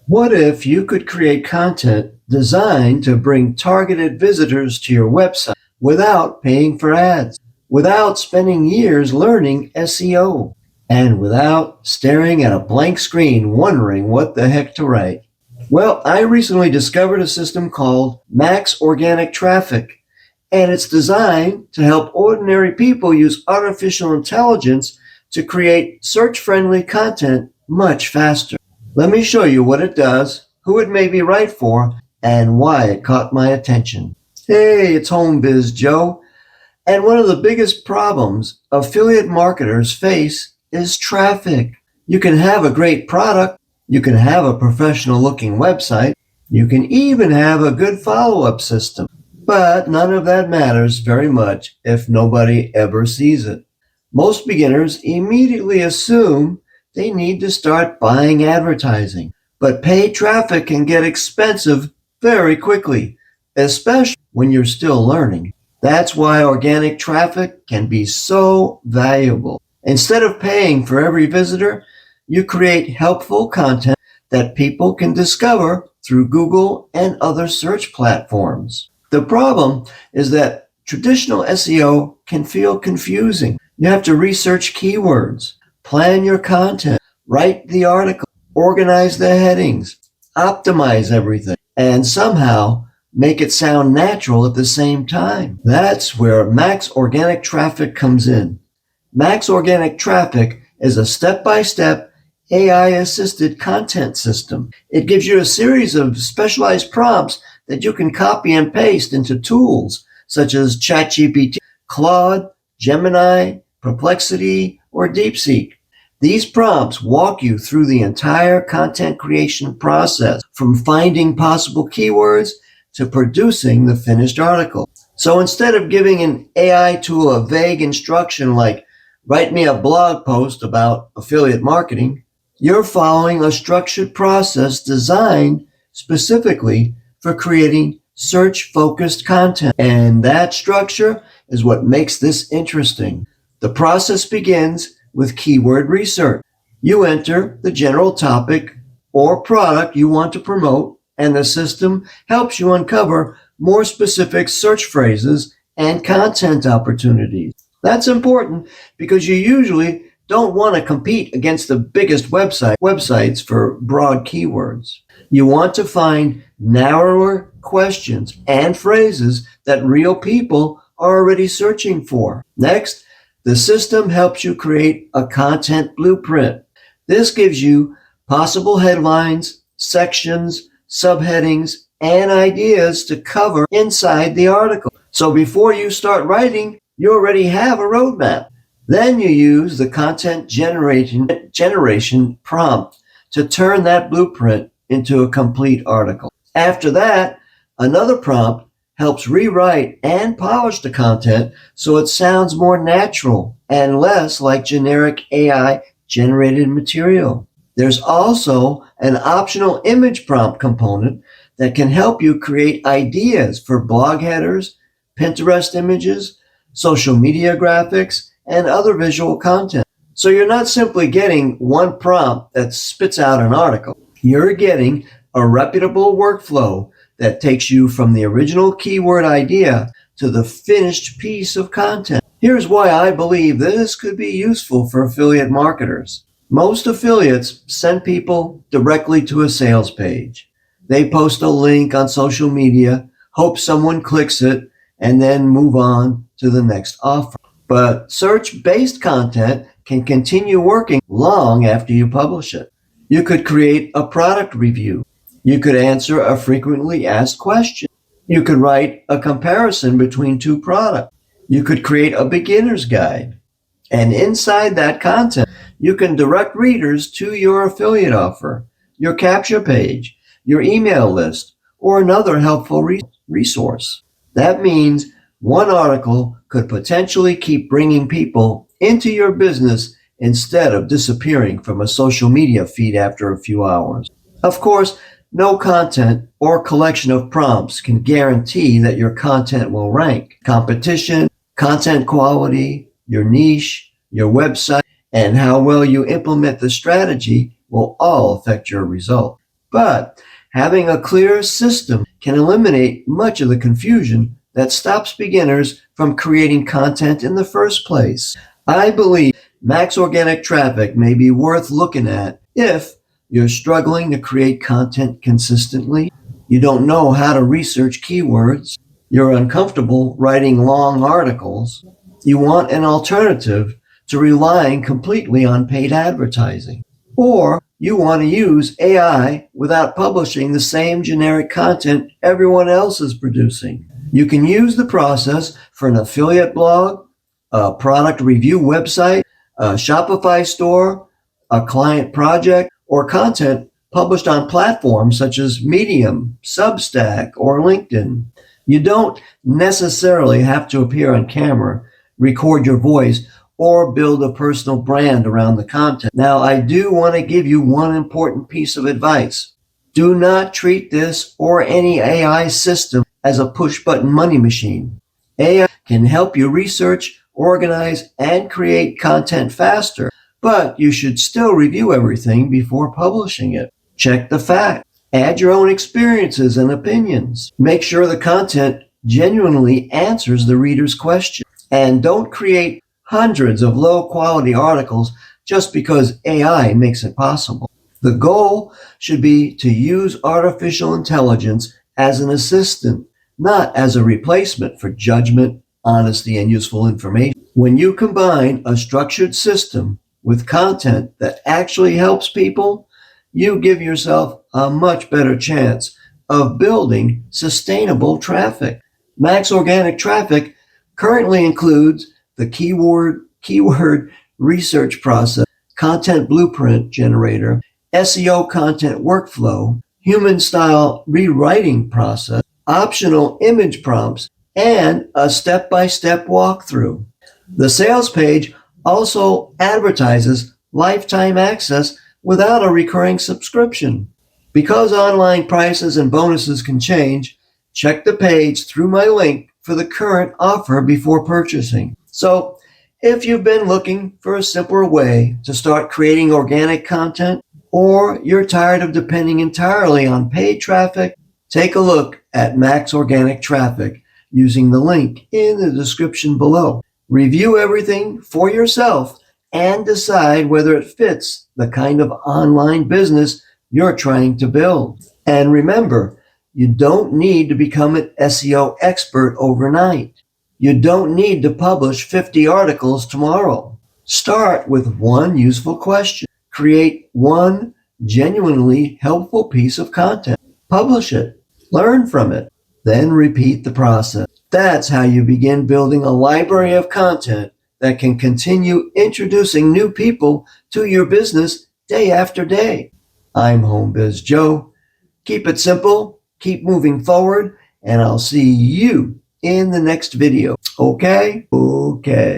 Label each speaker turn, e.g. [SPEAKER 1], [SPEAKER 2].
[SPEAKER 1] What if you could create content designed to bring targeted visitors to your website without paying for ads, without spending years learning SEO, and without staring at a blank screen wondering what the heck to write? Well, I recently discovered a system called Max Organic Traffic, and it's designed to help ordinary people use artificial intelligence to create search-friendly content much faster. Let me show you what it does, who it may be right for, and why it caught my attention. Hey, it's HomeBiz Joe, and one of the biggest problems affiliate marketers face is traffic. You can have a great product, you can have a professional looking website, you can even have a good follow-up system, but none of that matters very much if nobody ever sees it. Most beginners immediately assume they need to start buying advertising, but paid traffic can get expensive very quickly, especially when you're still learning. That's why organic traffic can be so valuable. Instead of paying for every visitor, you create helpful content that people can discover through Google and other search platforms. The problem is that traditional SEO can feel confusing. You have to research keywords, plan your content, write the article, organize the headings, optimize everything, and somehow make it sound natural at the same time. That's where Max Organic Traffic comes in. Max Organic Traffic is a step-by-step AI-assisted content system. It gives you a series of specialized prompts that you can copy and paste into tools such as ChatGPT, Claude, Gemini, Perplexity, or DeepSeek. These prompts walk you through the entire content creation process, from finding possible keywords to producing the finished article. So instead of giving an AI tool a vague instruction like, write me a blog post about affiliate marketing, you're following a structured process designed specifically for creating search-focused content. And that structure is what makes this interesting. The process begins with keyword research. You enter the general topic or product you want to promote, and the system helps you uncover more specific search phrases and content opportunities. That's important because you usually don't want to compete against the biggest websites for broad keywords. You want to find narrower questions and phrases that real people are already searching for. Next, the system helps you create a content blueprint. This gives you possible headlines, sections, subheadings, and ideas to cover inside the article. So before you start writing, you already have a roadmap. Then you use the content generation prompt to turn that blueprint into a complete article. After that, another prompt helps rewrite and polish the content so it sounds more natural and less like generic AI-generated material. There's also an optional image prompt component that can help you create ideas for blog headers, Pinterest images, social media graphics, and other visual content. So you're not simply getting one prompt that spits out an article. You're getting a reputable workflow that takes you from the original keyword idea to the finished piece of content. Here's why I believe this could be useful for affiliate marketers. Most affiliates send people directly to a sales page. They post a link on social media, hope someone clicks it, and then move on to the next offer. But search-based content can continue working long after you publish it. You could create a product review. You could answer a frequently asked question. You could write a comparison between two products. You could create a beginner's guide. And inside that content, you can direct readers to your affiliate offer, your capture page, your email list, or another helpful resource. That means one article could potentially keep bringing people into your business instead of disappearing from a social media feed after a few hours. Of course, no content or collection of prompts can guarantee that your content will rank. Competition, content quality, your niche, your website, and how well you implement the strategy will all affect your result. But having a clear system can eliminate much of the confusion that stops beginners from creating content in the first place. I believe Max Organic Traffic may be worth looking at if you're struggling to create content consistently, you don't know how to research keywords, you're uncomfortable writing long articles, you want an alternative to relying completely on paid advertising, or you want to use AI without publishing the same generic content everyone else is producing. You can use the process for an affiliate blog, a product review website, a Shopify store, a client project, or content published on platforms such as Medium, Substack, or LinkedIn. You don't necessarily have to appear on camera, record your voice, or build a personal brand around the content. Now, I do want to give you one important piece of advice. Do not treat this or any AI system as a push-button money machine. AI can help you research, organize, and create content faster, but you should still review everything before publishing it. Check the facts. Add your own experiences and opinions. Make sure the content genuinely answers the reader's question. And don't create hundreds of low-quality articles just because AI makes it possible. The goal should be to use artificial intelligence as an assistant, not as a replacement for judgment, honesty, and useful information. When you combine a structured system with content that actually helps people, you give yourself a much better chance of building sustainable traffic. Max Organic Traffic currently includes the keyword research process, content blueprint generator, SEO content workflow, human style rewriting process, optional image prompts, and a step-by-step walkthrough. The sales page also advertises lifetime access without a recurring subscription. Because online prices and bonuses can change, check the page through my link for the current offer before purchasing. So, if you've been looking for a simpler way to start creating organic content, or you're tired of depending entirely on paid traffic, take a look at Max Organic Traffic using the link in the description below. Review everything for yourself and decide whether it fits the kind of online business you're trying to build. And remember, you don't need to become an SEO expert overnight. You don't need to publish 50 articles tomorrow. Start with one useful question. Create one genuinely helpful piece of content. Publish it. Learn from it. Then repeat the process. That's how you begin building a library of content that can continue introducing new people to your business day after day. I'm HomeBiz Joe. Keep it simple, keep moving forward, and I'll see you in the next video. Okay? Okay.